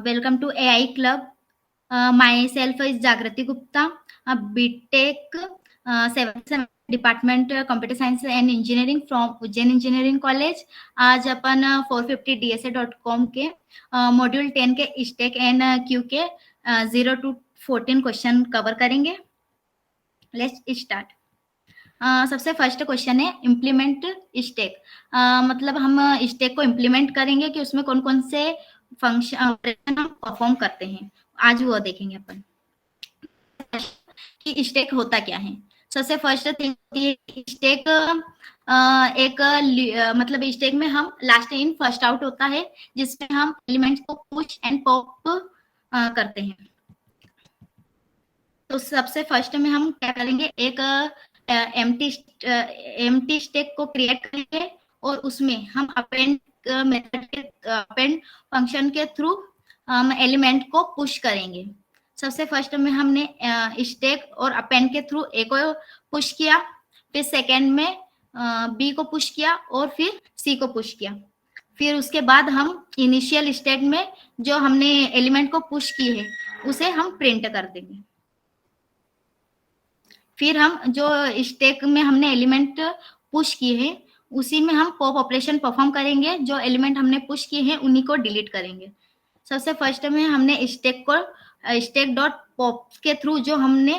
Welcome to AI Club. Myself is Jagrati Gupta, BTech 7th department computer science and engineering from Ujjain engineering college. आज अपन 450dsa.com के module 10 के stack and Q के 0 to 14 question cover करेंगे। Let's start. सबसे first question है implement stack. मतलब हम stack को इम्प्लीमेंट करेंगे कि उसमें कौन कौन से फंक्शन ऑपरेशन हम परफॉर्म करते हैं, आज वो देखेंगे अपन कि स्टैक होता क्या है। सबसे फर्स्ट थिंग होती है स्टैक एक मतलब स्टैक में हम लास्ट इन फर्स्ट आउट होता है, जिसमें हम एलिमेंट्स को पुश एंड पॉप करते हैं। तो सबसे फर्स्ट में हम क्या करेंगे, एक एम्प्टी स्टैक को क्रिएट करेंगे और उसमें हम अपेंड मेथड के अपेंड फंक्शन के थ्रू हम एलिमेंट को पुश करेंगे। सबसे फर्स्ट में हमने स्टैक और अपेंड के थ्रू ए को पुश किया, फिर सेकेंड में बी को पुश किया और फिर सी को पुश किया। फिर उसके बाद हम इनिशियल स्टेट में जो हमने एलिमेंट को पुश की है उसे हम प्रिंट कर देंगे। फिर हम जो स्टैक में हमने एलिमेंट पुश किए हैं उसी में हम पॉप ऑपरेशन परफॉर्म करेंगे। जो एलिमेंट हमने पुश किए हैं उन्हीं को डिलीट करेंगे। सबसे फर्स्ट में हमने स्टैक को स्टैक डॉट पॉप के थ्रू जो हमने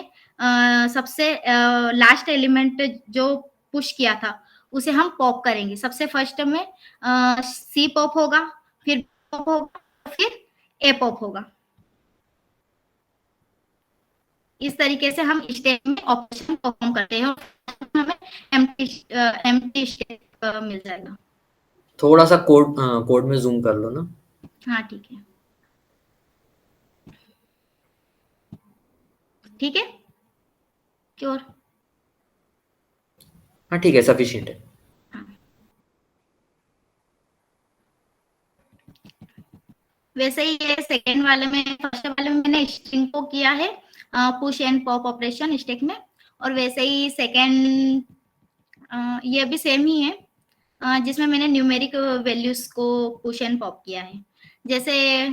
सबसे लास्ट एलिमेंट जो पुश किया था उसे हम पॉप करेंगे। सबसे फर्स्ट में सी पॉप होगा, फिर पॉप होगा, फिर ए पॉप होगा। इस तरीके से हम स्टेट में ऑपरेशन परफॉर्म करते हैं और हमें एम्प्टी स्टेट मिल जाएगा। थोड़ा सा कोड में जूम कर लो ना। हाँ ठीक है, ठीक है क्योर। हाँ ठीक है, सफिशिएंट है। हाँ। वैसे ही ये सेकेंड वाले में, फर्स्ट वाले में मैंने स्ट्रिंग को किया है push and pop operation stack में, और वैसे ही सेकेंड ये भी सेम ही है जिसमें मैंने न्यूमेरिक वैल्यूज को पुश एंड पॉप किया है। जैसे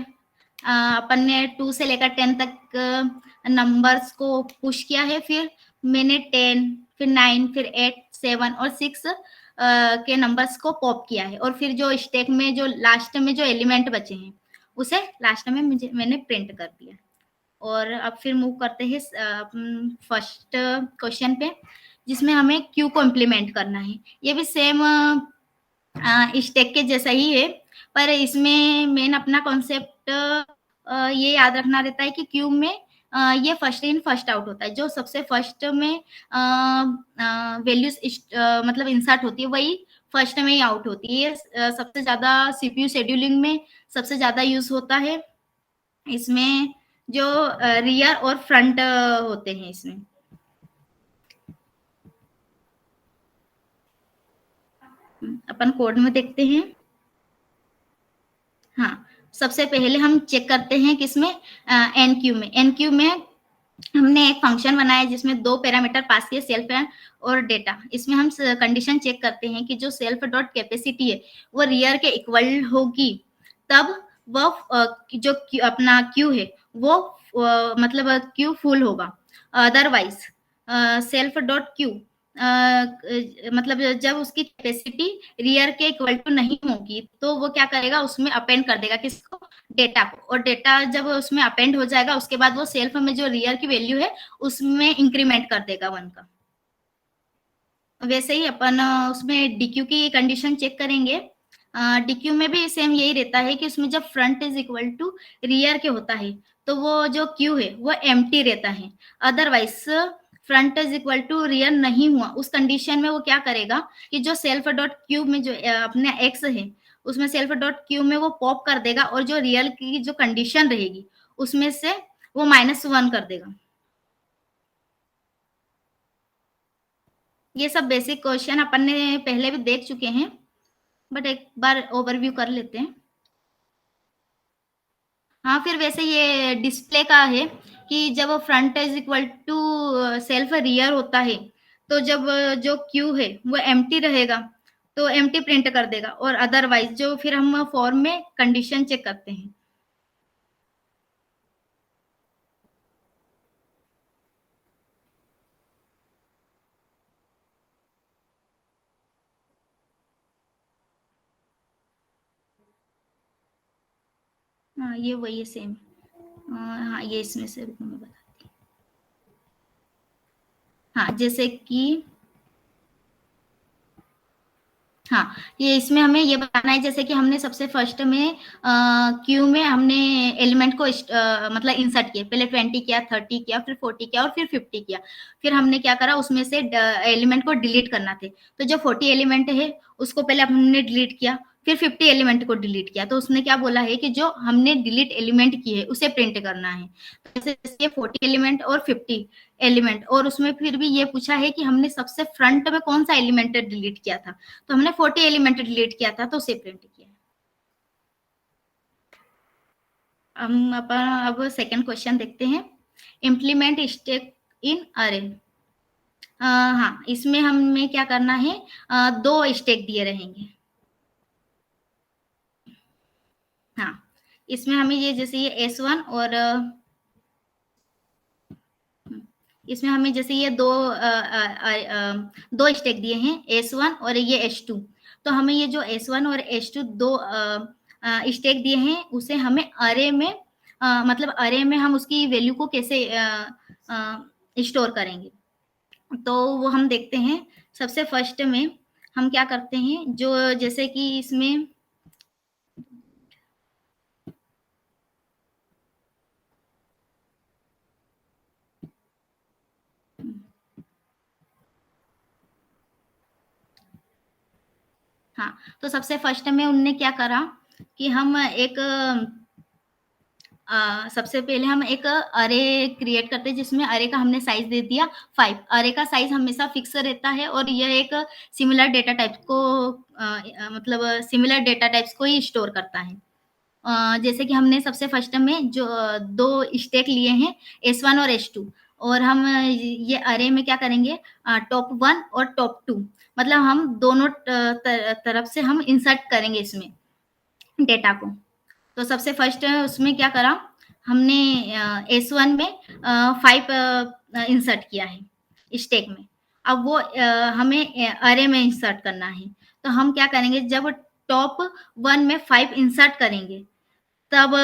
अपन ने 2 से लेकर 10 तक नंबर्स को पुश किया है, फिर मैंने 10, फिर 9, फिर 8, 7 और 6 के नंबर्स को पॉप किया है, और फिर जो स्टैक में जो लास्ट में जो एलिमेंट बचे हैं उसे लास्ट में मैंने प्रिंट कर दिया। और अब फिर मूव करते हैं फर्स्ट क्वेश्चन पे, जिसमें हमें क्यू को इम्प्लीमेंट करना है। ये भी सेम स्टैक के जैसा ही है, पर इसमें मेन अपना कॉन्सेप्ट ये याद रखना रहता है कि क्यू में ये फर्स्ट इन फर्स्ट आउट होता है। जो सबसे फर्स्ट में वैल्यूज मतलब इंसर्ट होती है वही फर्स्ट में ही आउट होती है। सबसे ज्यादा सीपीयू शेड्यूलिंग में सबसे ज्यादा यूज होता है। इसमें जो रियर और फ्रंट होते हैं इसमें। अपन कोड में देखते हैं। हाँ, सबसे पहले हम चेक करते हैं किसमें, एनक्यू में। एनक्यू में हमने एक फंक्शन बनाया जिसमें 2 पैरामीटर पास किए, सेल्फ और डेटा। इसमें हम कंडीशन चेक करते हैं कि जो सेल्फ डॉट कैपेसिटी है वो रियर के इक्वल होगी, तब वो जो अपना क्यू है वो मतलब क्यू फुल होगा। अदरवाइज सेल्फ डॉट क्यू मतलब जब उसकी कैपेसिटी रियर के इक्वल टू नहीं होगी तो वो क्या करेगा, उसमें अपेंड कर देगा किसको, डेटा को। और डेटा जब उसमें अपेंड हो जाएगा उसके बाद वो सेल्फ में जो रियर की वैल्यू है उसमें इंक्रीमेंट कर देगा 1 का। वैसे ही अपन उसमें डीक्यू की कंडीशन चेक करेंगे। डीक्यू में भी सेम यही रहता है कि उसमें जब front is equal to rear के होता है तो वो जो क्यू है वो एम्प्टी रहता है। Otherwise front is equal to rear नहीं हुआ उस कंडीशन में वो क्या करेगा कि जो सेल्फ डॉट क्यू में जो अपने एक्स है उसमें सेल्फ डॉट क्यू में वो पॉप कर देगा, और जो रियल की जो कंडीशन रहेगी उसमें से वो -1 कर देगा। ये सब बेसिक क्वेश्चन अपन ने पहले भी देख चुके हैं, बट एक बार ओवरव्यू कर लेते हैं। हाँ, फिर वैसे ये डिस्प्ले का है कि जब front is equal to self rear होता है तो जब जो क्यू है वो एम्प्टी रहेगा तो एम्प्टी प्रिंट कर देगा, और अदरवाइज जो फिर हम फॉर्म में कंडीशन चेक करते हैं। हाँ ये वही है सेम। हाँ ये इसमें से रुको मैं बताती हूँ। हाँ जैसे कि हाँ, ये इसमें हमें ये बताना है जैसे कि हमने सबसे फर्स्ट में क्यू में हमने एलिमेंट को मतलब इंसर्ट किया, पहले 20 किया, 30 किया, फिर 40 किया और फिर 50 किया। फिर हमने क्या करा, उसमें से एलिमेंट को डिलीट करना थे। तो जो 40 एलिमेंट है उसको पहले हमने डिलीट किया, फिर 50 एलिमेंट को डिलीट किया। तो उसने क्या बोला है कि जो हमने डिलीट एलिमेंट किए उसे प्रिंट करना है। जैसे 40 एलिमेंट और 50 एलिमेंट, और उसमें फिर भी ये पूछा है कि हमने सबसे फ्रंट में कौन सा एलिमेंट डिलीट किया था। तो हमने 40 एलिमेंट डिलीट किया था तो उसे प्रिंट किया। हम अपन अब सेकंड क्वेश्चन देखते हैं। इम्प्लीमेंट स्टैक इन अरे। हाँ इसमें हमें क्या करना है, दो स्टैक दिए रहेंगे। हाँ इसमें हमें ये जैसे ये S1 और इसमें हमें जैसे ये दो स्टैक दिए हैं, S1 और ये S2। तो हमें ये जो S1 और S2 दो स्टैक दिए हैं उसे हमें अरे में मतलब अरे में हम उसकी वैल्यू को कैसे स्टोर करेंगे, तो वो हम देखते हैं। सबसे फर्स्ट में हम क्या करते हैं, जो जैसे कि इसमें हाँ, तो सबसे फर्स्ट में उनने क्या करा कि हम एक सबसे पहले हम एक अरे क्रिएट करते हैं जिसमें अरे का हमने साइज दे दिया 5। अरे का साइज हमेशा फिक्स रहता है और यह एक सिमिलर डेटा टाइप्स को मतलब सिमिलर डेटा टाइप्स को ही स्टोर करता है। जैसे कि हमने सबसे फर्स्ट में जो दो स्टैक लिए हैं S1 और S2, और हम ये अरे में क्या करेंगे, टॉप 1 और टॉप 2 मतलब हम दोनों तरफ से हम इंसर्ट करेंगे इसमें डेटा को। तो सबसे फर्स्ट उसमें क्या करा हमने, S1 में 5 इंसर्ट किया है स्टैक में। अब वो हमें अरे में इंसर्ट करना है। तो हम क्या करेंगे, जब टॉप 1 में 5 इंसर्ट करेंगे तब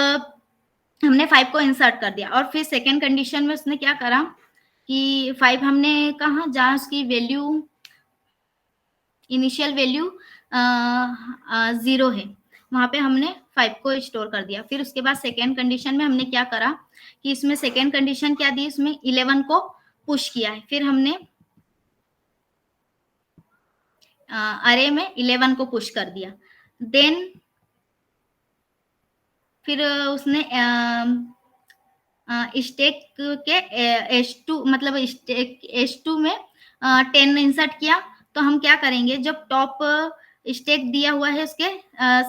हमने 5 को इंसर्ट कर दिया, और फिर सेकेंड कंडीशन में उसने क्या करा कि 5 हमने कहा जहाँ उसकी वैल्यू इनिशियल वैल्यू 0 है, वहां पे हमने 5 को स्टोर कर दिया। फिर उसके बाद सेकेंड कंडीशन में हमने क्या करा कि इसमें सेकेंड कंडीशन क्या दी, इसमें 11 को पुश किया है। फिर हमने अरे में 11 को पुश कर दिया। देन फिर उसने स्टैक के S2 मतलब स्टैक S2 में 10 इंसर्ट किया। तो हम क्या करेंगे, जब टॉप स्टैक दिया हुआ है उसके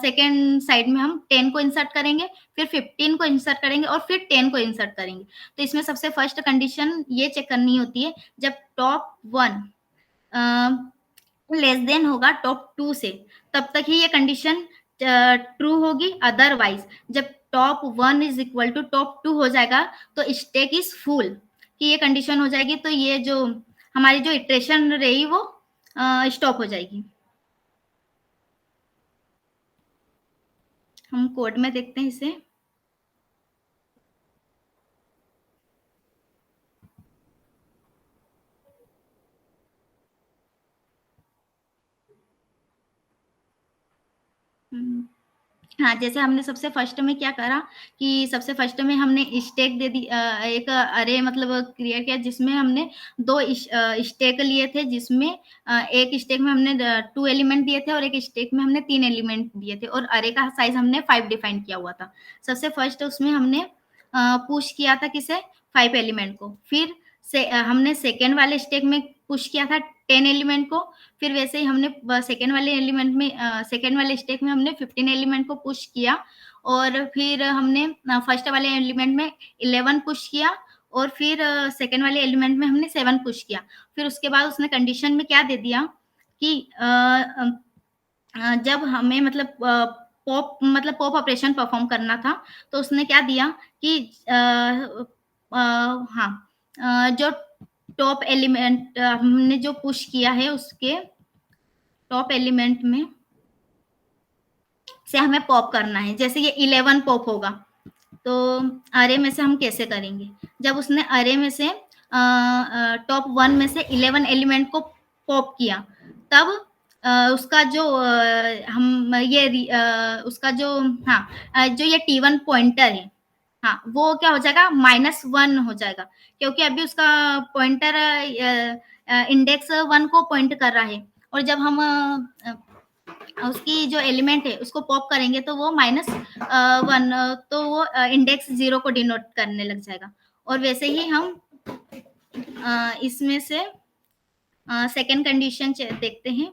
सेकेंड साइड में हम 10 को इंसर्ट करेंगे, फिर 15 को इंसर्ट करेंगे और फिर 10 को इंसर्ट करेंगे। तो इसमें सबसे फर्स्ट कंडीशन ये चेक करनी होती है, जब टॉप 1 लेस देन होगा टॉप 2 से, तब तक ही ये कंडीशन ट्रू होगी। अदरवाइज जब top 1 is equal to top 2 हो जाएगा तो स्टैक इज फुल की ये कंडीशन हो जाएगी। तो ये जो हमारी जो इटरेशन रही वो स्टॉप हो जाएगी। हम कोड में देखते हैं इसे। हाँ जैसे हमने सबसे फर्स्ट में क्या करा कि सबसे फर्स्ट में हमने स्टैक दे दी, एक अरे मतलब क्रिएट किया जिसमें हमने दो स्टैक लिए थे, जिसमें एक स्टैक में हमने 2 एलिमेंट दिए थे और एक स्टैक में हमने 3 एलिमेंट दिए थे, और अरे का साइज हमने 5 डिफाइन किया हुआ था। सबसे फर्स्ट उसमें हमने पुश किया था किसे, 5 एलिमेंट को। फिर हमने सेकेंड वाले स्टैक में पुश किया था 10 एलिमेंट को। फिर वैसे ही हमने सेकेंड वाले एलिमेंट में सेकेंड वाले स्टेक में हमने 15 एलिमेंट को पुश किया, और फिर हमने फर्स्ट वाले एलिमेंट में 11 पुश किया, और फिर सेकेंड वाले एलिमेंट में हमने 7 पुश किया। फिर उसके बाद उसने कंडीशन में क्या दे दिया कि जब हमें मतलब पॉप ऑपरेशन परफॉर्म करना था, तो उसने क्या दिया कि हाँ जो टॉप एलिमेंट हमने जो पुश किया है उसके टॉप एलिमेंट में से हमें पॉप करना है। जैसे ये 11 पॉप होगा तो अरे में से हम कैसे करेंगे, जब उसने अरे में से टॉप 1 में से 11 एलिमेंट को पॉप किया, तब उसका जो हम ये उसका जो हाँ जो ये T1 पॉइंटर है, हाँ वो क्या हो जाएगा, -1 हो जाएगा, क्योंकि अभी उसका पॉइंटर इंडेक्स 1 को पॉइंट कर रहा है, और जब हम उसकी जो एलिमेंट है उसको पॉप करेंगे तो वो -1, तो वो इंडेक्स 0 को डिनोट करने लग जाएगा। और वैसे ही हम इसमें से सेकेंड कंडीशन देखते हैं।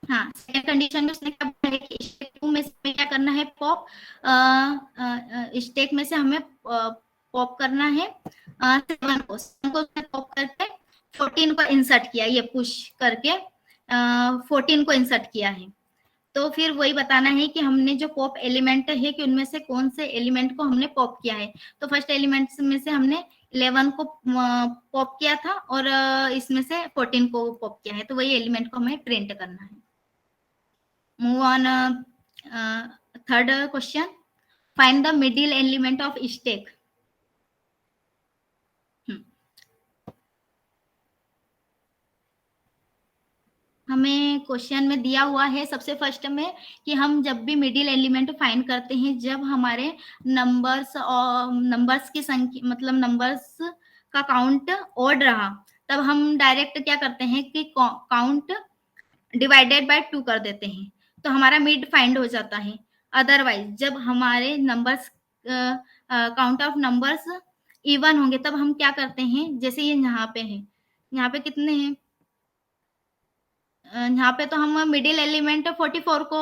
हाँ, सेकंड कंडीशन में उसने क्या बोला है कि स्टेक 2 में से क्या करना है, पॉप स्टेक में से हमें पॉप करना है 7 को उसने पॉप करके 14 को इंसर्ट किया, ये पुश करके 14 को इंसर्ट किया है। तो फिर वही बताना है कि हमने जो पॉप एलिमेंट है कि उनमें से कौन से एलिमेंट को हमने पॉप किया है। तो फर्स्ट एलिमेंट में से हमने 11 को पॉप किया था, और इसमें से 14 को पॉप किया है, तो वही एलिमेंट को हमें प्रिंट करना है। Move on, third question. Find the middle element of stack. हमें क्वेश्चन में दिया हुआ है सबसे फर्स्ट में कि हम जब भी मिडिल एलिमेंट फाइंड करते हैं, जब हमारे नंबर्स और नंबर्स की संख्या मतलब नंबर्स का काउंट ऑड रहा, तब हम डायरेक्ट क्या करते हैं कि काउंट डिवाइडेड बाय 2 कर देते हैं, तो हमारा मिड फाइंड हो जाता है। अदरवाइज जब हमारे numbers count of numbers even होंगे, तब हम क्या करते हैं, जैसे ये यहाँ पे है, यहाँ पे कितने हैं, यहाँ पे तो हम मिडिल एलिमेंट 44 को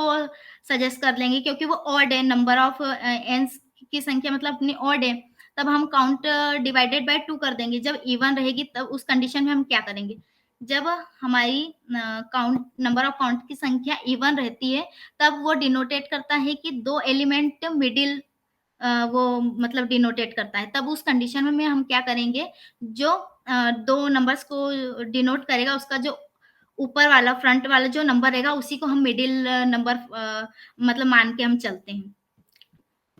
सजेस्ट कर लेंगे, क्योंकि वो ऑड है, नंबर ऑफ एंस की संख्या मतलब अपनी ऑड है, तब हम काउंट डिवाइडेड बाय 2 कर देंगे। जब इवन रहेगी तब उस कंडीशन में हम क्या करेंगे, जब हमारी काउंट नंबर ऑफ काउंट की संख्या इवन रहती है, तब वो डिनोटेट करता है कि 2 एलिमेंट मिडिल वो मतलब डिनोटेट करता है। तब उस कंडीशन में हम क्या करेंगे, जो 2 नंबर्स को डिनोट करेगा, उसका जो ऊपर वाला फ्रंट वाला जो नंबर रहेगा, उसी को हम मिडिल नंबर मतलब मान के हम चलते हैं।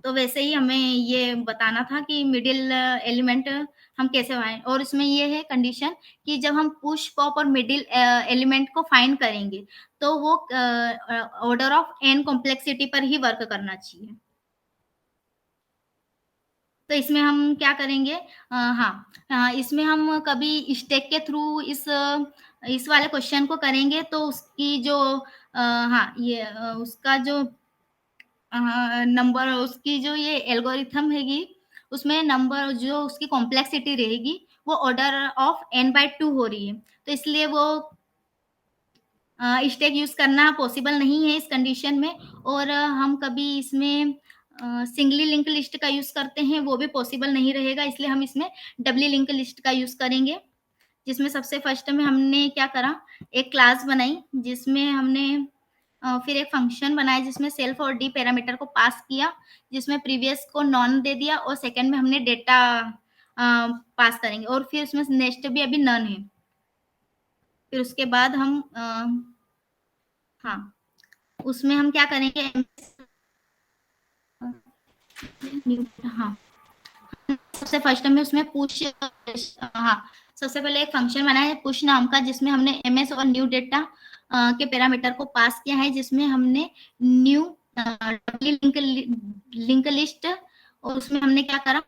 तो वैसे ही हमें ये बताना था कि मिडिल एलिमेंट हम कैसे फाइंड, और इसमें ये है कंडीशन कि जब हम पुश पॉप और मिडिल एलिमेंट को फाइंड करेंगे, तो वो ऑर्डर ऑफ एन कॉम्प्लेक्सिटी पर ही वर्क करना चाहिए। तो इसमें हम क्या करेंगे, इसमें हम कभी स्टेक के थ्रू इस वाले क्वेश्चन को करेंगे, तो उसकी जो उसका जो नंबर, उसकी जो ये एल्गोरिथम हैगी, उसमें नंबर जो उसकी कॉम्प्लेक्सिटी रहेगी वो ऑर्डर ऑफ n बाय 2 हो रही है, तो इसलिए वो स्टेक यूज करना पॉसिबल नहीं है इस कंडीशन में। और हम कभी इसमें सिंगली लिंक लिस्ट का यूज करते हैं, वो भी पॉसिबल नहीं रहेगा, इसलिए हम इसमें डबली लिंक लिस्ट का यूज करेंगे। जिसमें सबसे फर्स्ट में हमने क्या करा, एक क्लास बनाई, जिसमें हमने फिर एक फंक्शन बनाया जिसमें सेल्फ और डी पैरामीटर को पास किया, जिसमें प्रीवियस को नॉन दे दिया, और सेकंड में हमने डेटा पास करेंगे, और फिर उसमें नेक्स्ट भी अभी नन है। फिर उसके बाद हम उसमें हम क्या करेंगे, सबसे फर्स्ट में उसमें पुश सबसे पहले एक फंक्शन बनाया है पुश नाम का, जिसमें हमने एमएस और न्यू डेटा के पैरामीटर को पास किया है, जिसमें हमने न्यू लिंक लिस्ट, और उसमें हमने क्या करा,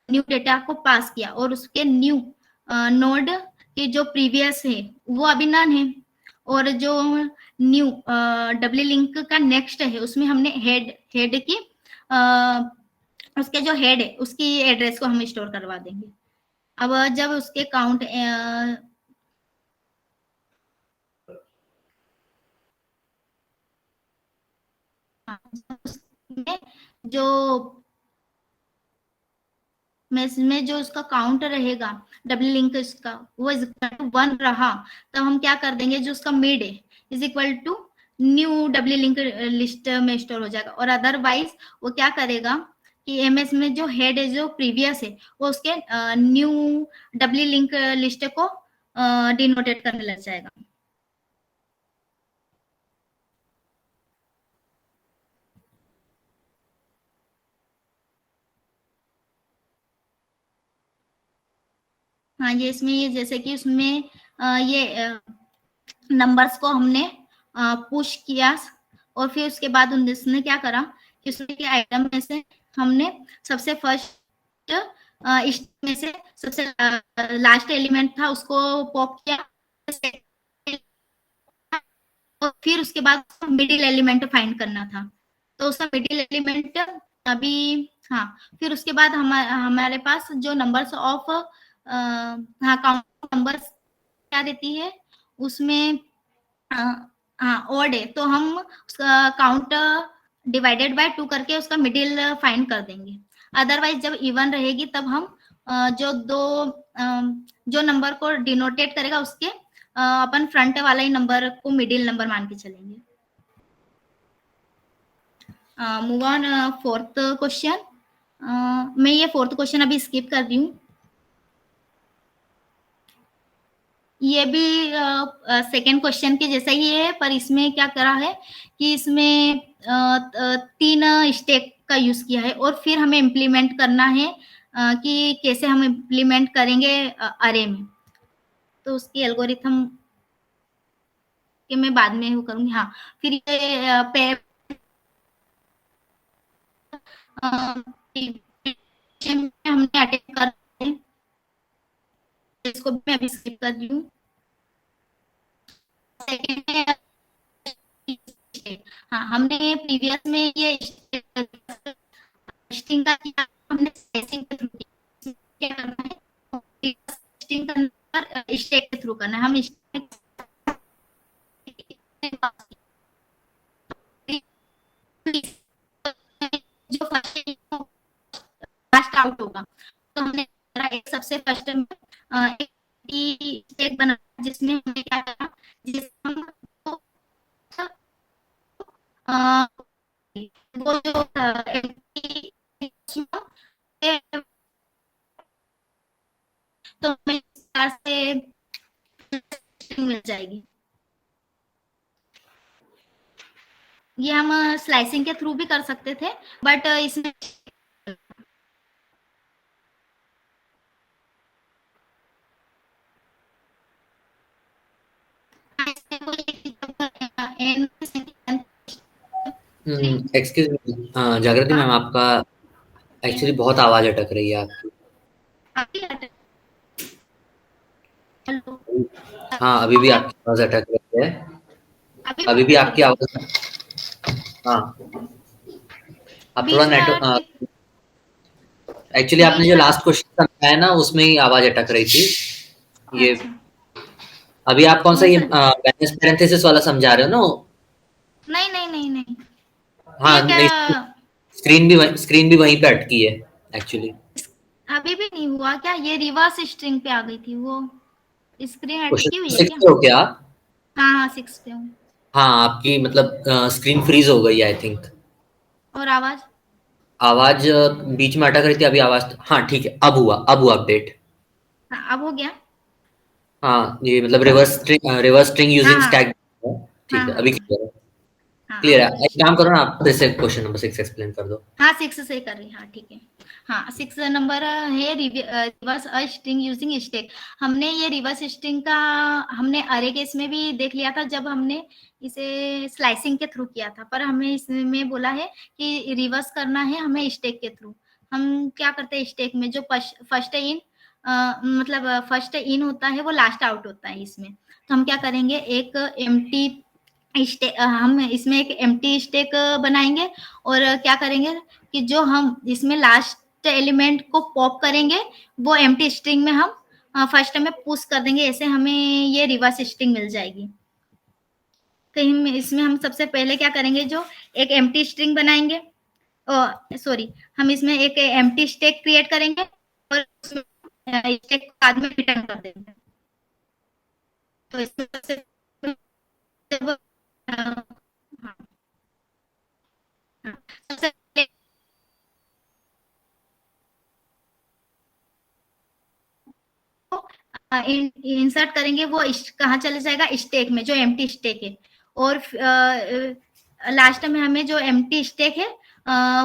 न्यू डेटा को पास किया, और उसके न्यू नोड के जो प्रीवियस है वो अभी नन है, और जो न्यू डब्ल्यू लिंक का नेक्स्ट है उसमें हमने हेड की उसके जो हेड है उसकी एड्रेस को हम स्टोर करवा देंगे। अब जब उसके काउंट जो में जो उसका काउंट रहेगा डब्ल्यू लिंक इसका वो इज इक्वल टू 1 रहा, तब हम क्या कर देंगे, जो उसका मिड है is equal to new W link list में स्टोर हो जाएगा। और अदरवाइज वो क्या करेगा कि एमएस में जो हेड है जो प्रीवियस है वो उसके न्यू डब्ल्यू लिंक लिस्ट को डिनोटेट करने लग जाएगा। हाँ, ये इसमें ये जैसे कि उसमें ये नंबर्स को हमने पुश किया और फिर उसके बाद उसने क्या करा कि उसने के आइटम में से हमने सबसे फर्स्ट में से सबसे लास्ट एलिमेंट था उसको पॉप किया और फिर उसके बाद मिडिल एलिमेंट फाइंड करना था। तो उसका मिडिल एलिमेंट अभी, हाँ, फिर उसके बाद हमारे पास जो नंबर्स ऑफ हाँ काउंट नंबर्स क्या देती है उसमें, हाँ ऑड है तो हम उसका काउंट डिवाइडेड बाय 2 करके उसका मिडिल फाइंड कर देंगे। अदरवाइज जब इवन रहेगी तब हम जो जो नंबर को डिनोटेट करेगा उसके अपन फ्रंट वाला ही नंबर को मिडिल नंबर मान के चलेंगे। Move on fourth question. मैं ये फोर्थ क्वेश्चन अभी स्किप कर रही हूँ। ये भी सेकेंड क्वेश्चन के जैसा ही है, पर इसमें क्या करा है कि इसमें 3 स्टेप का यूज किया है और फिर हमें इम्प्लीमेंट करना है कि कैसे हम इम्प्लीमेंट करेंगे अरे में। तो उसकी एल्गोरिथम कि मैं बाद में वो करूंगी। हाँ, फिर ये हमने अटेंड कर, इसको भी मैं अभी स्किप कर रही हूँ। सेकेंड है, हाँ हमने प्रीवियस में ये स्टिंग का किया, हमने स्लाइसिंग के थ्रू क्या करना है, स्टिंग का स्टेक के थ्रू करना है। हम जो फर्स्ट लास्ट आउट होगा तो हमने एक सबसे फर्स्ट एक स्टेक बना जिसमें हमने क्या करा, जिसमें हम वो जो तो हमें इस तरह से मिल जाएगी। ये हम स्लाइसिंग के थ्रू भी कर सकते थे बट इसमें एक्सक्यूज मी, जागृति मैम, आपका एक्चुअली बहुत आवाज अटक रही है आपकी। हेलो, हाँ, अभी भी आपकी आवाज अटक रही है। अभी अभी भी आपकी आवाज, हाँ, आप थोड़ा बीच में नेटवर्क, एक्चुअली आपने बीच जो में लास्ट क्वेश्चन समझाया ना उसमें ही आवाज अटक रही थी। ये अच्छा अभी आप कौन सा कौन ये सा, बैलेंस पैरेंथेसिस वाला समझा रहे हो ना? नहीं नहीं नहीं नहीं, हाँ, ये क्या नहीं, स्क्रीन भी वहीं पे अटकी है एक्चुअली। अभी भी नहीं हुआ क्या? ये रिवर्स स्ट्रिंग पे आ गई थी वो, स्क्रीन अटकी हुई क्वेश्चन है 6 क्या? पे हो क्या आप? हाँ हाँ 6 पे हूँ। हाँ, आपकी मतलब स्क्रीन फ्रीज हो गई आई थिंक। और आवाज, आवाज बीच में अटक रही थी, अभी आवाज, हाँ ठीक है, अब हुआ अपडेट। हाँ अब हो गया। हाँ, ये मतलब रिवर्स स्ट्रिंग हाँ यूजिंग हाँ स्टैक। हाँ ठीक है, हाँ अभी हाँ क्लियर है। हाँ क्लियर अब है, हो एक गया। काम करो ना, आप फिर से क्वेश्चन नंबर 6 एक्सप्लेन कर दो। हाँ 6 से कर रही, हाँ ठीक है। हाँ 6 नंबर है रिवर्स स्ट्रिंग यूजिंग स्टैक। हमने ये रिवर्स स्ट्रिंग का हमने अरे केस में भी देख लिया था जब हमने इसे स्लाइसिंग के थ्रू किया था, पर हमें इसमें बोला है कि रिवर्स करना है हमें स्टैक के थ्रू। हम क्या करते हैं स्टैक में जो फर्स्ट इन मतलब फर्स्ट इन होता है वो लास्ट आउट होता है इसमें। तो हम क्या करेंगे, एक एम्प्टी हम इसमें एक एम्प्टी स्टैक बनाएंगे और क्या करेंगे कि जो हम इसमें लास्ट एलिमेंट को पॉप करेंगे वो एम्प्टी स्ट्रिंग में हम फर्स्ट में पुश कर देंगे, ऐसे हमें ये रिवर्स स्ट्रिंग मिल जाएगी। तो इसमें हम सबसे पहले क्या करेंगे, जो एक एम्प्टी स्ट्रिंग बनाएंगे, सॉरी, हम इसमें एक एम्प्टी स्टैक क्रिएट करेंगे और स्टैक बाद में रिटर्न कर देंगे। तो इसमें सबसे हाँ, हाँ, सबसे पहले इंसर्ट करेंगे वो कहाँ चले जाएगा, स्टेक में जो एम्प्टी स्टेक है। और लास्ट में हमें जो एम्प्टी स्टेक है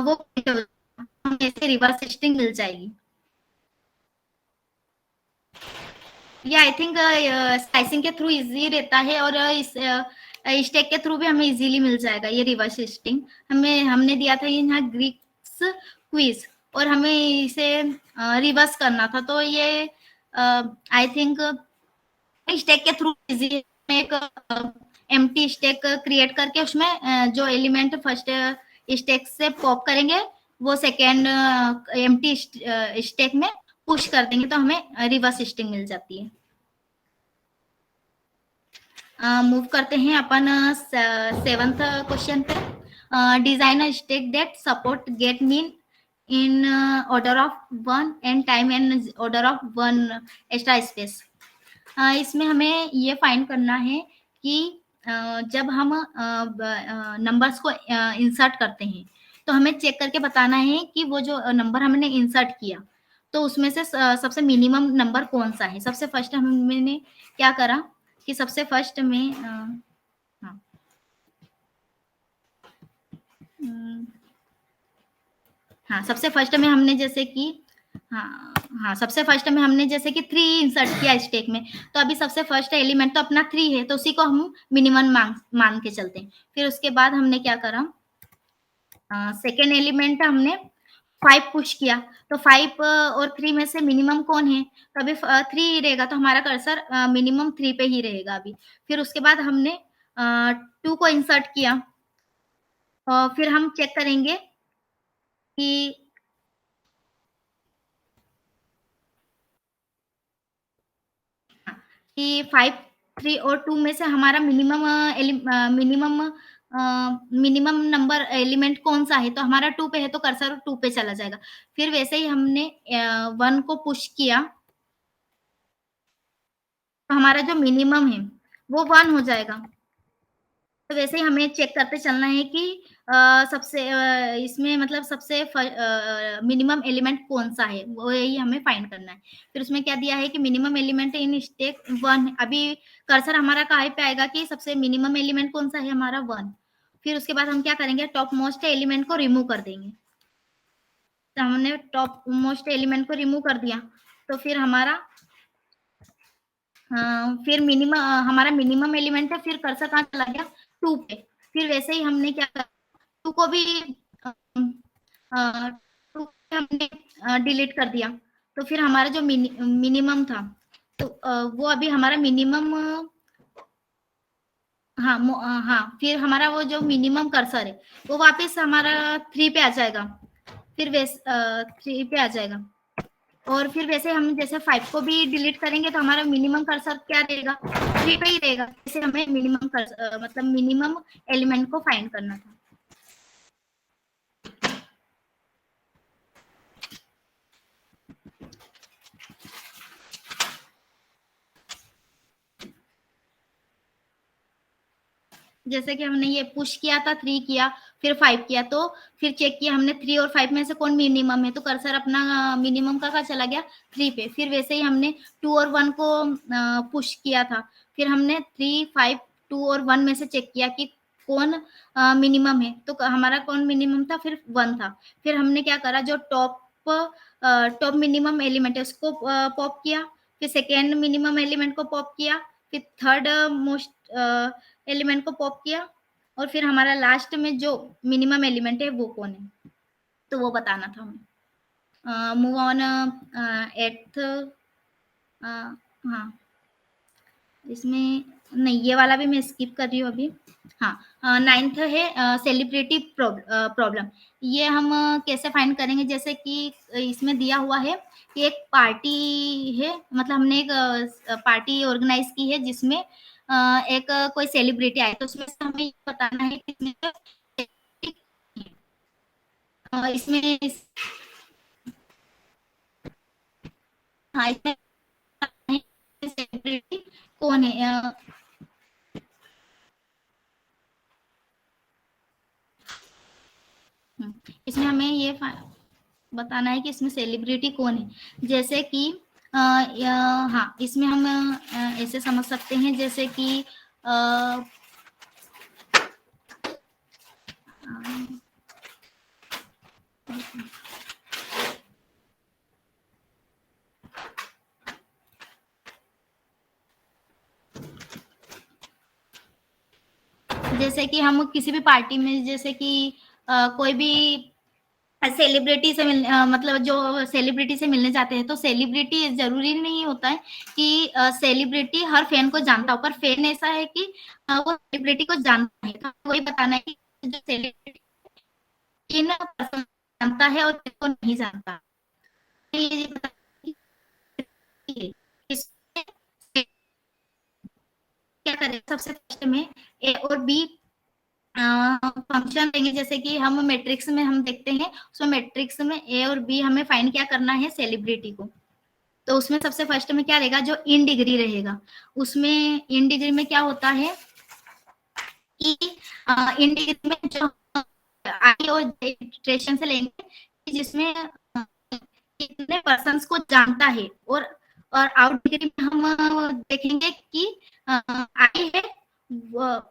वो हमें ऐसे रिवर्स स्ट्रिंग मिल जाएगी। ये आई थिंक स्लाइसिंग के थ्रू इजी रहता है, और इस स्टेक के थ्रू भी हमें इजीली मिल जाएगा ये रिवर्स स्टिंग। हमने दिया था ये यहाँ ग्रीक्स क्विज, और हमें इसे रिवर्स करना था, तो ये आई थिंक स्टेक के थ्रू इजी। एक एम्प्टी स्टेक क्रिएट करके उसमें जो एलिमेंट फर्स्ट स्टेक से पॉप करेंगे वो सेकेंड एम्प्टी स्टेक में पुश कर देंगे, तो हमें रिवर्स स्टिंग मिल जाती है। मूव करते हैं अपन 7th क्वेश्चन पे। Design a stack that support get mean in order of 1 and time and order of 1 extra space. इसमें हमें ये फाइंड करना है कि जब हम नंबर्स को इंसर्ट करते हैं तो हमें चेक करके बताना है कि वो जो नंबर हमने इंसर्ट किया तो उसमें से सबसे मिनिमम नंबर कौन सा है। सबसे फर्स्ट हमने क्या करा कि सबसे फर्स्ट में हाँ हाँ सबसे फर्स्ट में हमने जैसे कि हाँ हाँ सबसे फर्स्ट में हमने जैसे कि 3 इंसर्ट किया स्टेक में, तो अभी सबसे फर्स्ट एलिमेंट तो अपना 3 है, तो उसी को हम मिनिमम मान के चलते हैं। फिर उसके बाद हमने क्या करा, सेकेंड एलिमेंट हमने 5 पुश किया, तो 5 और 3 में से मिनिमम कौन है, तो अभी 3 ही रहेगा, तो हमारा कर्सर मिनिमम 3 पे ही रहेगा अभी। फिर उसके बाद हमने 2 को इंसर्ट किया, और फिर हम चेक करेंगे कि कि 5, 3 और 2 में से हमारा मिनिमम नंबर एलिमेंट कौन सा है, तो हमारा 2 पे है तो कर्सर 2 पे चला जाएगा। फिर वैसे ही हमने 1 को पुश किया, तो हमारा जो मिनिमम है वो 1 हो जाएगा। तो वैसे ही हमें चेक करते चलना है कि इसमें मतलब सबसे मिनिमम एलिमेंट कौन सा है, वो यही हमें फाइंड करना है। फिर उसमें क्या दिया है कि मिनिमम एलिमेंट इन स्टेक 1। अभी कर्सर हमारा कहाँ पे आएगा कि सबसे मिनिमम एलिमेंट कौन सा है, हमारा 1। फिर उसके बाद हम क्या करेंगे, टॉप मोस्ट एलिमेंट को रिमूव कर देंगे। तो हमने टॉप मोस्ट एलिमेंट को रिमूव कर दिया, तो फिर हमारा फिर हमारा मिनिमम एलिमेंट है, फिर कर्सर कहाँ चला गया, 2 पे। फिर वैसे ही हमने क्या करा, 2 को भी 2 हमने डिलीट कर दिया, तो फिर हमारा जो मिनिमम था तो वो अभी हमारा मिनिमम हाँ फिर हमारा वो जो मिनिमम कर्सर है वो वापस हमारा 3 पे आ जाएगा। फिर 3 पे आ जाएगा, और फिर वैसे हम जैसे 5 को भी डिलीट करेंगे तो हमारा मिनिमम कर्सर क्या रहेगा, 3 पे ही रहेगा। जैसे हमें मतलब मिनिमम एलिमेंट को फाइंड करना था। जैसे कि हमने ये पुश किया था, 3 किया, फिर 5 किया, तो फिर चेक किया हमने 3 और 5 में से कौन मिनिमम है, तो कर्सर अपना मिनिमम का चला गया 3 पे। फिर वैसे ही हमने 2 और 1 को पुश किया था, फिर हमने 3, 5, 2 और 1 में से चेक किया कि कौन मिनिमम है, तो हमारा कौन मिनिमम था, फिर 1 था। फिर हमने क्या करा, जो टॉप मिनिमम एलिमेंट है उसको पॉप किया, फिर सेकेंड मिनिमम एलिमेंट को पॉप किया, फिर थर्ड मोस्ट एलिमेंट को पॉप किया, और फिर हमारा लास्ट में जो मिनिमम एलिमेंट है वो कौन है, तो वो बताना था हमें। Move on 8th। हाँ इसमें नहीं, ये वाला भी मैं स्किप कर रही हूँ अभी। हाँ 9th है सेलिब्रिटी प्रॉब्लम। ये हम कैसे फाइंड करेंगे, जैसे कि इसमें दिया हुआ है कि एक पार्टी है, मतलब हमने एक पार्टी ऑर्गेनाइज की है जिसमें एक कोई सेलिब्रिटी आए, तो उसमें से हमें ये बताना है कि इसमें इसमें हाँ इसमें सेलिब्रिटी कौन है। इसमें हमें ये बताना है कि इसमें सेलिब्रिटी कौन है। जैसे कि हाँ इसमें हम ऐसे समझ सकते हैं, जैसे कि जैसे कि हम किसी भी पार्टी में, जैसे कि कोई भी सेलिब्रिटी से मतलब जो सेलिब्रिटी से मिलने जाते हैं, तो सेलिब्रिटी जरूरी नहीं होता है कि सेलिब्रिटी हर फैन को जानता हो, पर फैन ऐसा है कि वो सेलिब्रिटी को जानता है। तो वही बताना है कि जो सेलिब्रिटी किन पर्सन जानता है और किसको नहीं जानता। ये बताना है कि इसमें क्या करें, सबसे फर्स्ट में ए और बी फंक्शन देंगे। जैसे कि हम मैट्रिक्स में हम देखते हैं, उसमें मैट्रिक्स में ए और बी हमें फाइंड क्या करना है, सेलिब्रिटी को। तो उसमें सबसे फर्स्ट में क्या रहेगा, जो इन डिग्री रहेगा, उसमें इन डिग्री में क्या होता है कि इन डिग्री में जो आई और इटरेशन से लेंगे कि जिसमें कितने पर्सन्स को जानता है, और आउट डिग्री में हम देखेंगे कि आई है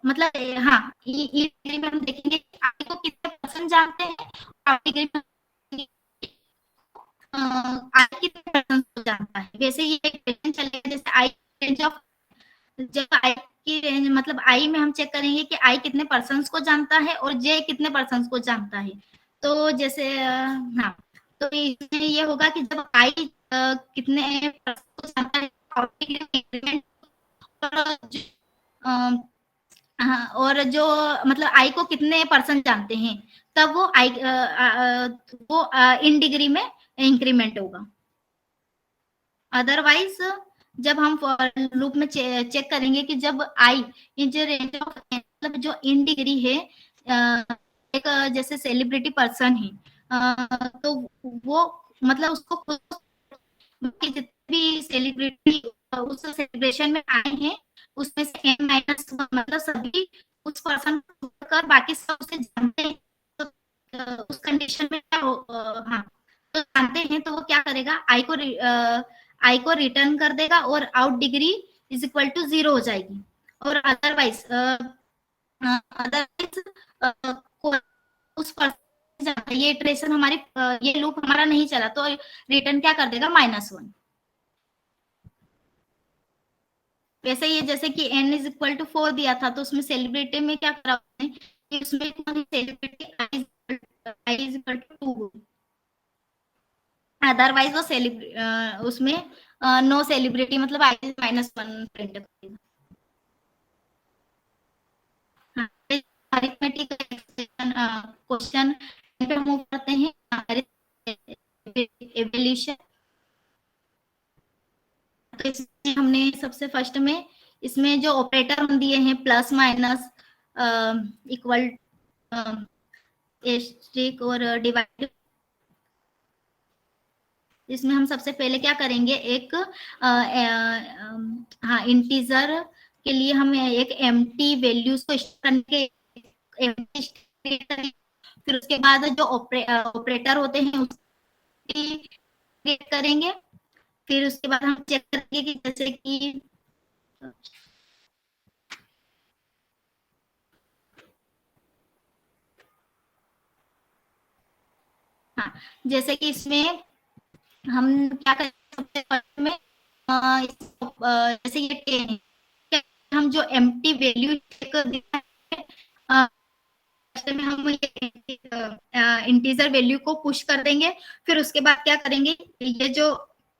मतलब हाँ, ई डिग्री में हम देखेंगे कि आई को कितने पर्सन जानते हैं, आउट डिग्री में आई कितने पर्सन को जानता है। वैसे ही एक क्वेश्चन चलेगा, जैसे आई रेंज ऑफ, जब आई की रेंज मतलब आई में हम चेक करेंगे कि आई कितने पर्सन्स को जानता है और जे कितने पर्सन्स को जानता है। तो जैसे हाँ, तो इसमें ये होगा कि जब आई कितने पर्सन को जानता है, इंक्रीमेंट और जो मतलब आई को कितने पर्सन जानते हैं, तब वो आई वो इन डिग्री में इंक्रीमेंट होगा। अदरवाइज जब हम लूप में चेक करेंगे कि जब आई इन जो रेंज ऑफ मतलब जो इन डिग्री है, एक जैसे सेलिब्रिटी पर्सन है, तो वो मतलब उसको जितने भी सेलिब्रिटी उस सेलिब्रेशन में आए हैं, उसमें से एन माइनस मतलब सभी उस पर्सन को कर बाकी सब उसे जानते हैं। तो उस कंडीशन में क्या हो, हाँ, तो जानते हैं तो वो क्या करेगा, आई को रिटर्न कर देगा और out degree is equal to 0 हो जाएगी। और अदरवाइज अदरवाइज उस पर्सन, ये इटरेशन हमारी ये लूप हमारा नहीं चला तो रिटर्न क्या कर देगा, -1। वैसे ये जैसे कि n इज इक्वल टू 4 दिया था, तो उसमें सेलिब्रिटी में क्या करा कि उसमें celebrity I is equal to 2, otherwise वो उसमें नो सेलिब्रिटी मतलब आई -1 प्रिंट करेगा। हाँ, अरिथमेटिक क्वेश्चन पे मूव करते हैं, एवोल्यूशन। तो इसमें हमने सबसे फर्स्ट में इसमें जो ऑपरेटर हम दिए हैं, प्लस माइनस इक्वल एस्ट्रिक और डिवाइड, इसमें हम सबसे पहले क्या करेंगे, एक हाँ इंटीजर के लिए हम एक एम्प्टी वैल्यूज को करने के, फिर उसके बाद जो ऑपरेटर होते हैं उसकी क्रिएट करेंगे। फिर उसके बाद हम चेक करेंगे कि जैसे कि हाँ, जैसे कि इसमें हम क्या करें में जैसे ये 10 है, हम जो एम्प्टी वैल्यू में हम इंटीजर वैल्यू को पुश कर देंगे। फिर उसके बाद क्या करेंगे, ये जो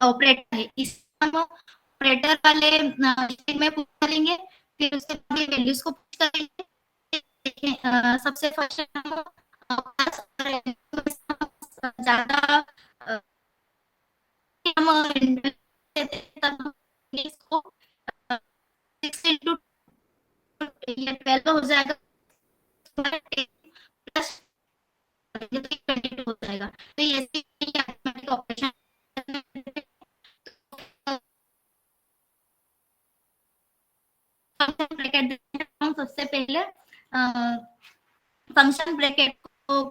ऑपरेटर है इस हम ऑपरेटर वाले में पुश करेंगे। फिर उसके बाद वैल्यूज को पुश करेंगे। सबसे फर्स्ट हम ज्यादा हम इसको 6 इंटू 12 हो जाएगा, प्लस 22 हो जाएगा। तो ये अरिथमेटिक ऑपरेशन फंक्शन ब्रैकेट हम सबसे पहले फंक्शन ब्रैकेट को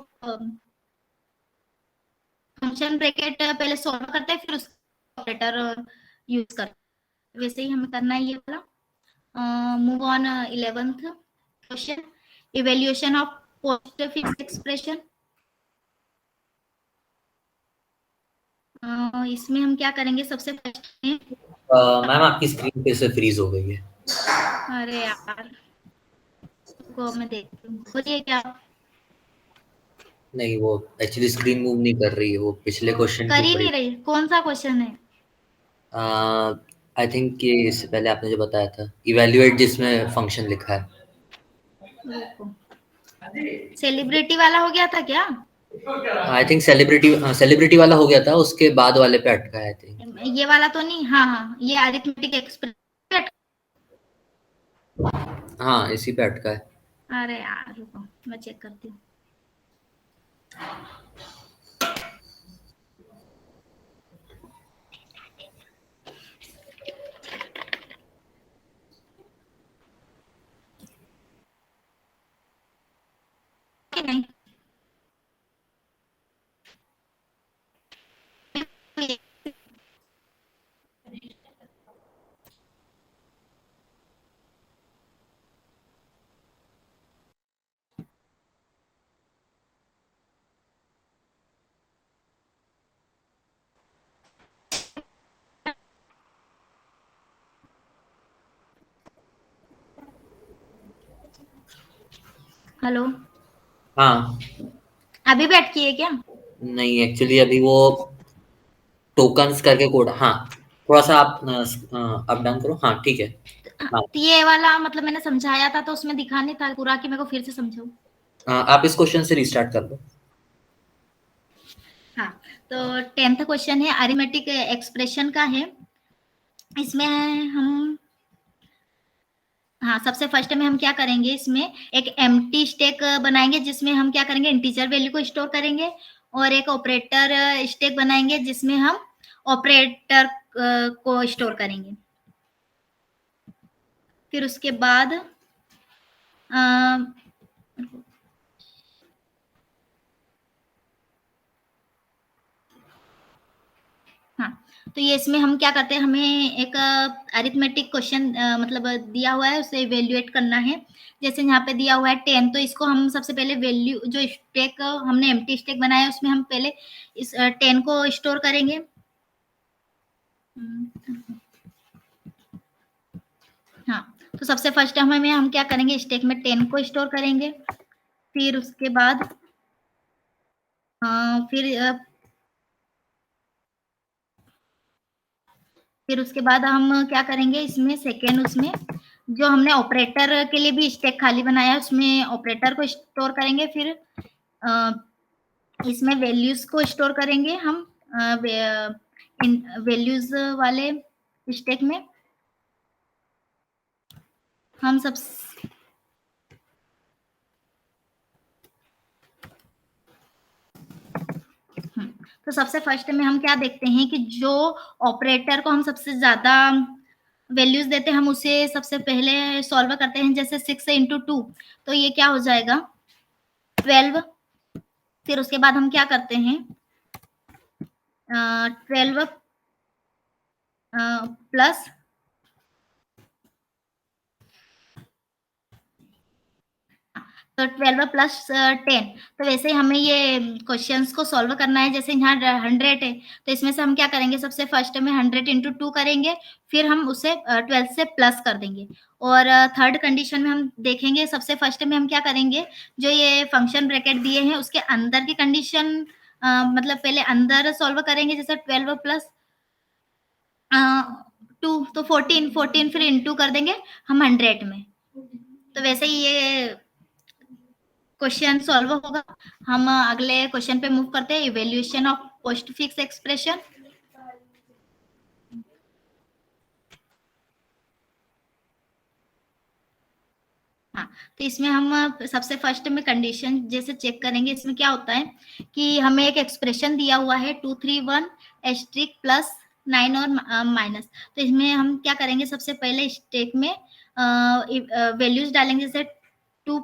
फंक्शन ब्रैकेट पहले सॉल्व करते हैं, फिर उसका ऑपरेटर यूज करते हैं। वैसे ही हमें करना है ये वाला। Move on 11th question, evaluation of postfix expression. इसमें हम क्या करेंगे, सबसे फर्स्ट में मैम आपकी स्क्रीन फिर से फ्रीज हो गई है। अरे यार रुको मैं देखती हूँ, बोलिए क्या नहीं, वो एक्चुअली स्क्रीन मूव नहीं कर रही है, वो पिछले क्वेश्चन के कर ही ऊपर ही। नहीं रही? कौन सा क्वेश्चन है? आई थिंक कि इससे पहले आपने जो बताया था, इवैल्यूएट, जिसमें फंक्शन लिखा है। रुको, सेलिब्रिटी वाला हो गया था क्या? आई थिंक सेलिब्रिटी वाला हो गया था, उसके बाद वाले पे अटका है आई थिंक। ये वाला तो नहीं? हाँ हाँ, ये अरिथमेटिक एक्सप्रेशन। हाँ, इसी पे अटका है। अरे यार रुको मैं चेक करती हूँ। कि नहीं? हेलो, हाँ। अभी भी अटकी है क्या? नहीं, एक्चुअली अभी वो टोकन्स करके कोड, हाँ, थोड़ा सा आप अप डाउन करो, हाँ ठीक है। हाँ, तो ये वाला मतलब मैंने समझाया था तो उसमें दिखा नहीं था पूरा, कि मेरे को फिर से समझाऊं? आप इस क्वेश्चन से रिस्टार्ट कर लो। हाँ, तो 10th क्वेश्चन है, अरिथमेटिक एक्सप्रेशन का है। इसमें हम, हाँ, सबसे फर्स्ट में हम क्या करेंगे, इसमें एक एम्प्टी स्टैक बनाएंगे जिसमें हम क्या करेंगे, इंटीजर वैल्यू को स्टोर करेंगे, और एक ऑपरेटर स्टैक बनाएंगे जिसमें हम ऑपरेटर को स्टोर करेंगे। फिर उसके बाद हाँ, तो ये इसमें हम क्या करते हैं, हमें एक अरिथमेटिक क्वेश्चन मतलब दिया हुआ है, उसे इवेल्युएट करना है। जैसे यहाँ पे दिया हुआ है 10, तो इसको हम सबसे पहले वैल्यू जो स्टैक हमने एम्प्टी स्टैक बनाया है उसमें हम पहले इस 10 को स्टोर करेंगे। हाँ, तो सबसे फर्स्ट हम क्या करेंगे, स्टैक में 10 को स्टोर करेंगे। फिर उसके बाद फिर फिर उसके बाद हम क्या करेंगे, इसमें सेकेंड, उसमें जो हमने ऑपरेटर के लिए भी स्टैक खाली बनाया है उसमें ऑपरेटर को स्टोर करेंगे। फिर इसमें वैल्यूज को स्टोर करेंगे हम वैल्यूज वाले स्टैक में। हम सब तो सबसे फर्स्ट में हम क्या देखते हैं कि जो ऑपरेटर को हम सबसे ज्यादा वैल्यूज देते हैं हम उसे सबसे पहले सॉल्व करते हैं। जैसे 6 इंटू 2, तो ये क्या हो जाएगा, 12। फिर उसके बाद हम क्या करते हैं, 12 प्लस, तो 12 प्लस 10। तो वैसे ही हमें ये क्वेश्चंस को सॉल्व करना है। जैसे यहाँ 100 है, तो इसमें से हम क्या करेंगे, सबसे फर्स्ट में 100 इंटू 2 करेंगे, फिर हम उसे 12 से प्लस कर देंगे। और थर्ड कंडीशन में हम देखेंगे, सबसे फर्स्ट में हम क्या करेंगे, जो ये फंक्शन ब्रैकेट दिए हैं उसके अंदर की कंडीशन मतलब पहले अंदर सॉल्व करेंगे। जैसे 12 प्लस 2, तो 14, 14 फिर इंटू कर देंगे हम 100 में। तो वैसे ही ये क्वेश्चन सॉल्व होगा। हम अगले क्वेश्चन पे मूव करते हैं, evaluation of post fix expression. हाँ, तो इसमें हम सबसे फर्स्ट में कंडीशन जैसे चेक करेंगे। इसमें क्या होता है कि हमें एक एक्सप्रेशन दिया हुआ है 231 एस्ट्रिक प्लस 9 और माइनस। तो इसमें हम क्या करेंगे, सबसे पहले स्टेक में वैल्यूज डालेंगे, जैसे 2,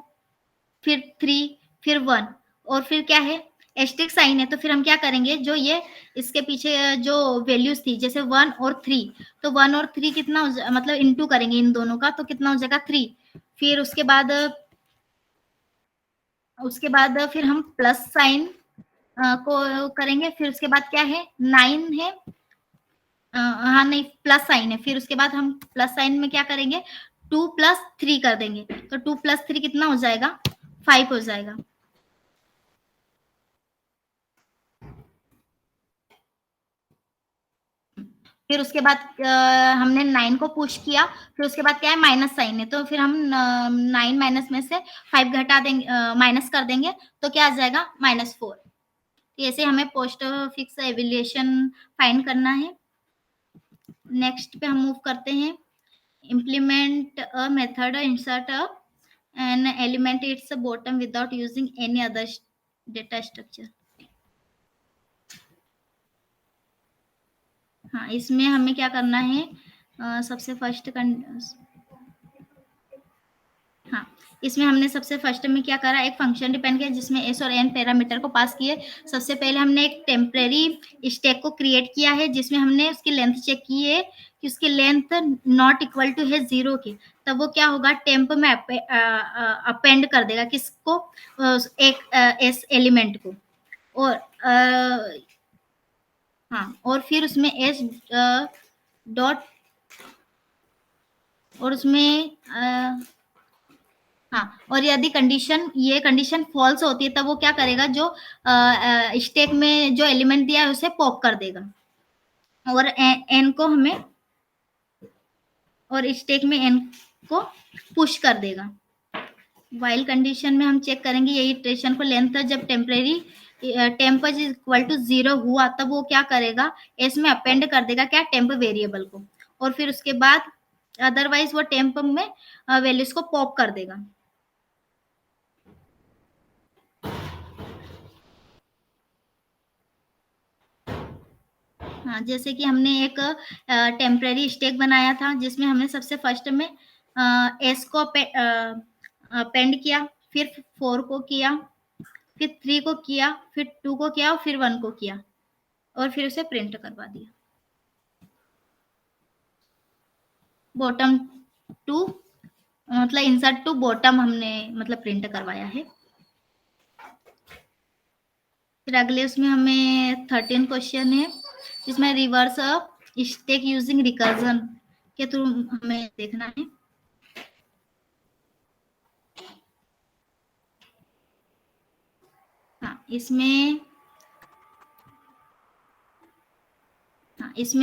फिर 3, फिर 1, और फिर क्या है, एस्ट्रिक साइन है। तो फिर हम क्या करेंगे, जो ये इसके पीछे जो वैल्यूज थी जैसे 1 और 3, तो 1 और 3 कितना मतलब इंटू करेंगे इन दोनों का, तो कितना हो जाएगा 3। फिर उसके बाद फिर हम प्लस साइन को करेंगे। फिर उसके बाद क्या है, 9 है, हाँ नहीं, प्लस साइन है। फिर उसके बाद हम प्लस साइन में क्या करेंगे, 2 प्लस 3 कर देंगे, तो 2 प्लस 3 कितना हो जाएगा, 5 हो जाएगा। फिर उसके बाद हमने 9 को पुश किया, फिर उसके बाद क्या है, माइनस साइन है, तो फिर हम 9 माइनस में से 5 घटा देंगे, माइनस कर देंगे, तो क्या आ जाएगा, -4। ऐसे हमें पोस्ट फिक्स एवेल्यूएशन फाइंड करना है। नेक्स्ट पे हम मूव करते हैं, implement a method insert an element its bottom without using any other data structure। हाँ, इसमें हमें क्या करना है, सबसे फर्स्ट हाँ, इसमें हमने सबसे फर्स्ट में क्या करा, एक फंक्शन डिपेंड किया जिसमें एस और एन पैरामीटर को पास किए। सबसे पहले हमने एक टेम्परेरी स्टैक को क्रिएट किया है जिसमें हमने उसकी लेंथ चेक की है कि उसकी लेंथ नॉट इक्वल टू है 0 की, तब वो क्या होगा, टेम्प में अपेंड कर देगा किसको, एक एस एलिमेंट को, और हाँ, और फिर उसमें एस डॉट, और उसमें हाँ, और यदि ये कंडीशन फॉल्स होती है तब वो क्या करेगा, जो स्टैक में जो एलिमेंट दिया है उसे पॉप कर देगा, और एन को हमें, और स्टैक में एन को पुश कर देगा। वाइल कंडीशन में हम चेक करेंगे ये इटरेशन को, लेंथ जब temporary temp is equal to 0 हुआ तब वो क्या करेगा, एस में अपेंड कर देगा क्या, टेम्प वेरिएबल को, और फिर उसके बाद अदरवाइज वो टेम्प में वैल्यूज को पॉप कर देगा। हाँ, जैसे कि हमने एक टेम्परेरी स्टैक बनाया था जिसमें हमने सबसे फर्स्ट में एस को अपेंड किया, फिर 4 को किया, फिर 3 को किया, फिर 2 को किया, और फिर 1 को किया, और फिर उसे प्रिंट करवा दिया। बॉटम टू मतलब इंसर्ट टू बॉटम हमने मतलब प्रिंट करवाया है। फिर अगले उसमें हमें 13 क्वेश्चन है जिसमें रिवर्स स्टैक यूजिंग रिकर्जन के थ्रू हमें देखना है। हाँ, इसमें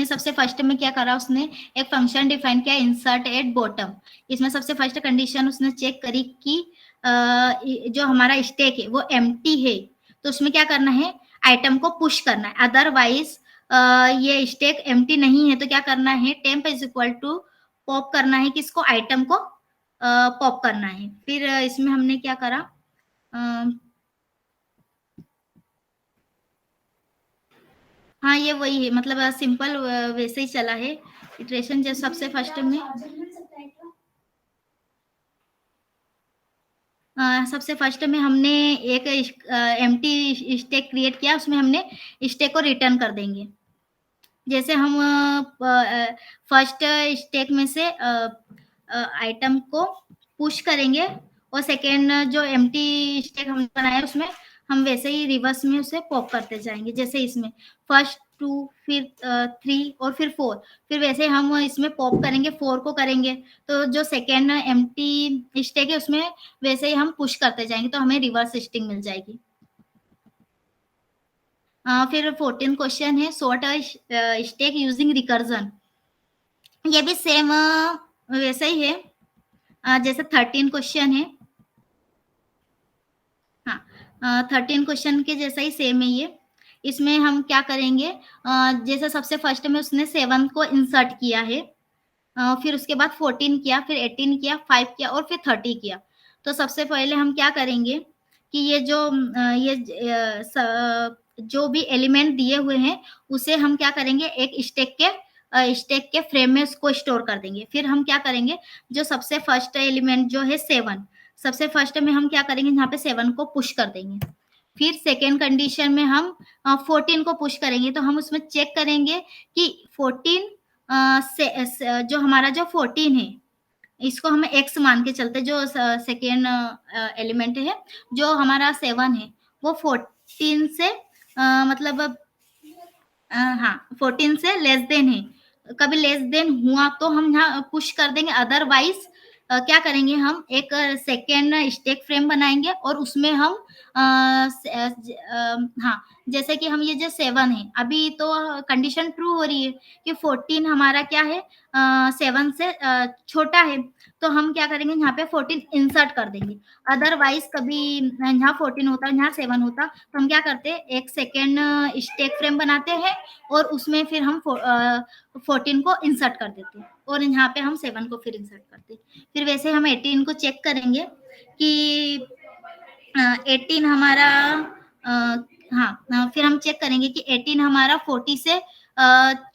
सबसे फर्स्ट में क्या करा उसने, एक फंक्शन डिफाइन किया इंसर्ट एट बॉटम। इसमें सबसे फर्स्ट कंडीशन उसने चेक करी कि जो हमारा स्टैक है वो एम्प्टी है, तो उसमें क्या करना है, आइटम को पुश करना है, अदरवाइज ये स्टैक एम्प्टी नहीं है तो क्या करना है, temp is equal to pop करना है, किसको, आइटम को पॉप करना है। फिर इसमें हमने क्या करा, हाँ, ये वही है, मतलब सिंपल वैसे ही चला है इटरेशन, जैसे सबसे फर्स्ट में सबसे फर्स्ट में हमने एक एम्प्टी स्टैक क्रिएट किया, उसमें हमने स्टैक को रिटर्न कर देंगे। जैसे हम फर्स्ट स्टैक में से आइटम को पुश करेंगे, और सेकेंड जो एम्प्टी स्टैक हमने बनाया उसमें हम वैसे ही रिवर्स में उसे पॉप करते जाएंगे, जैसे इसमें फर्स्ट 2, फिर 3 और फिर 4, फिर वैसे हम इसमें पॉप करेंगे, 4 को करेंगे तो जो सेकेंड एम्प्टी स्टैक है उसमें वैसे ही हम पुश करते जाएंगे, तो हमें रिवर्स स्ट्रिंग मिल जाएगी। फिर 14 क्वेश्चन है, सॉर्ट स्टैक यूजिंग रिकर्जन। ये भी सेम वैसा ही है जैसे 13 क्वेश्चन है। हाँ, 13 क्वेश्चन के जैसा ही सेम है ये। इसमें हम क्या करेंगे, जैसे सबसे फर्स्ट में उसने 7 को इंसर्ट किया है, फिर उसके बाद 14 किया, फिर 18 किया, 5 किया और फिर 30 किया। तो सबसे पहले हम क्या करेंगे कि ये जो भी एलिमेंट दिए हुए हैं उसे हम क्या करेंगे, एक स्टैक के फ्रेम में उसको स्टोर कर देंगे। फिर हम क्या करेंगे, जो सबसे फर्स्ट एलिमेंट जो है 7, सबसे फर्स्ट में हम क्या करेंगे, यहाँ पे 7 को पुश कर देंगे। फिर सेकेंड कंडीशन में हम 14 को पुश करेंगे, तो हम उसमें चेक करेंगे कि 14 जो हमारा जो 14 है इसको हमें एक्स मान के चलते, जो सेकेंड एलिमेंट है जो हमारा 7 है वो 14 से मतलब हाँ 14 से लेस देन है, कभी लेस देन हुआ तो हम यहाँ पुश कर देंगे, अदरवाइज क्या करेंगे, हम एक सेकेंड स्टैक फ्रेम बनाएंगे और उसमें हम हाँ, जैसे कि हम ये जो 7 है, अभी तो कंडीशन ट्रू हो रही है कि 14 हमारा क्या है, 7 से छोटा है, तो हम क्या करेंगे, यहाँ पे 14 इंसर्ट कर देंगे। अदरवाइज कभी यहाँ 14 होता, यहाँ 7 होता, तो हम क्या करते हैं, एक सेकेंड स्टैक फ्रेम बनाते हैं और उसमें फिर हम 14 को इंसर्ट कर देते हैं और यहाँ पे हम 7 को फिर इंसर्ट करते हैं। फिर वैसे हम 18 को चेक करेंगे कि 18 हमारा हाँ, फिर हम चेक करेंगे कि 18 हमारा 40 से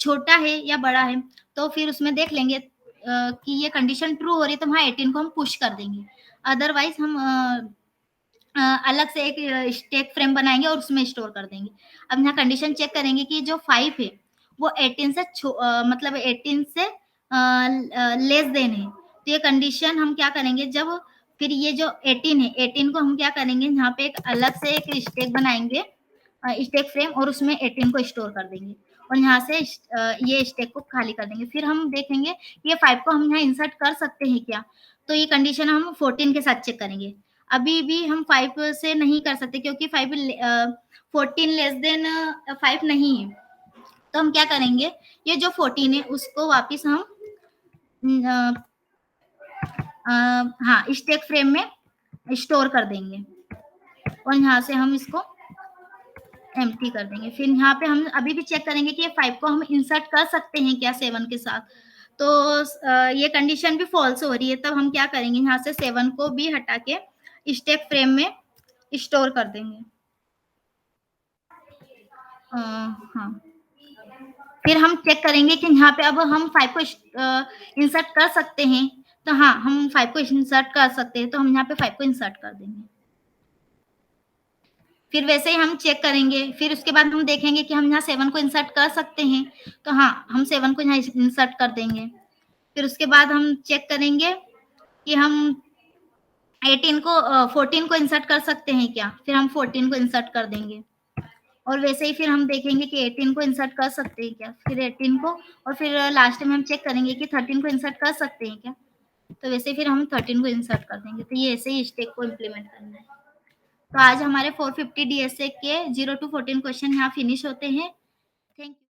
छोटा है या बड़ा है, तो फिर उसमें देख लेंगे कि ये कंडीशन ट्रू हो रही है, तो वहाँ 18 को हम पुश कर देंगे। अदरवाइज हम अलग से एक स्टैक फ्रेम बनाएंगे और उसमें स्टोर कर देंगे। अब यहाँ कंडीशन चेक करेंगे कि जो 5 है वो 18 से मतलब 18 से लेस देन है, तो ये कंडीशन हम क्या करेंगे, जब फिर ये जो 18 है, 18 को हम क्या करेंगे, यहाँ पे एक अलग से एक स्टैक बनाएंगे, स्टैक फ्रेम, और उसमें 18 को स्टोर कर देंगे और यहाँ से ये स्टैक को खाली कर देंगे। फिर हम देखेंगे कि ये 5 को हम यहाँ इंसर्ट कर सकते हैं क्या, तो ये कंडीशन हम 14 के साथ चेक करेंगे। अभी भी हम 5 से नहीं कर सकते क्योंकि 14 लेस देन 5 नहीं है, तो हम क्या करेंगे, ये जो 14 है उसको वापस हम हाँ, स्टैक फ्रेम में स्टोर कर देंगे और यहाँ से हम इसको एम्प्टी कर देंगे। फिर यहाँ पे हम अभी भी चेक करेंगे कि ये 5 को हम इंसर्ट कर सकते हैं क्या 7 के साथ, तो ये कंडीशन भी फॉल्स हो रही है, तब हम क्या करेंगे, यहाँ से 7 को भी हटा के स्टैक फ्रेम में स्टोर कर देंगे। हाँ, फिर हम चेक करेंगे कि यहाँ पे अब हम 5 को इंसर्ट कर सकते हैं, तो हाँ, हम 5 को इंसर्ट कर सकते हैं, तो हम यहाँ पे 5 को इंसर्ट कर देंगे। फिर वैसे ही हम चेक करेंगे, फिर उसके बाद हम देखेंगे कि हम यहाँ 7 को इंसर्ट कर सकते हैं, तो हाँ, हम 7 को यहाँ इंसर्ट कर देंगे। फिर उसके बाद हम चेक करेंगे कि हम 18 को 14 को इंसर्ट कर सकते हैं क्या, फिर हम 14 को इंसर्ट कर देंगे और वैसे ही फिर हम देखेंगे कि 18 को इंसर्ट कर सकते हैं क्या, फिर 18 को, और फिर लास्ट में हम चेक करेंगे कि 13 को इंसर्ट कर सकते हैं क्या, तो वैसे फिर हम 13 को इंसर्ट कर देंगे। तो ये ऐसे ही स्टेप को इम्प्लीमेंट करना है। तो आज हमारे 450 डीएसए के 0 to 14 क्वेश्चन यहाँ फिनिश होते हैं। Thank you.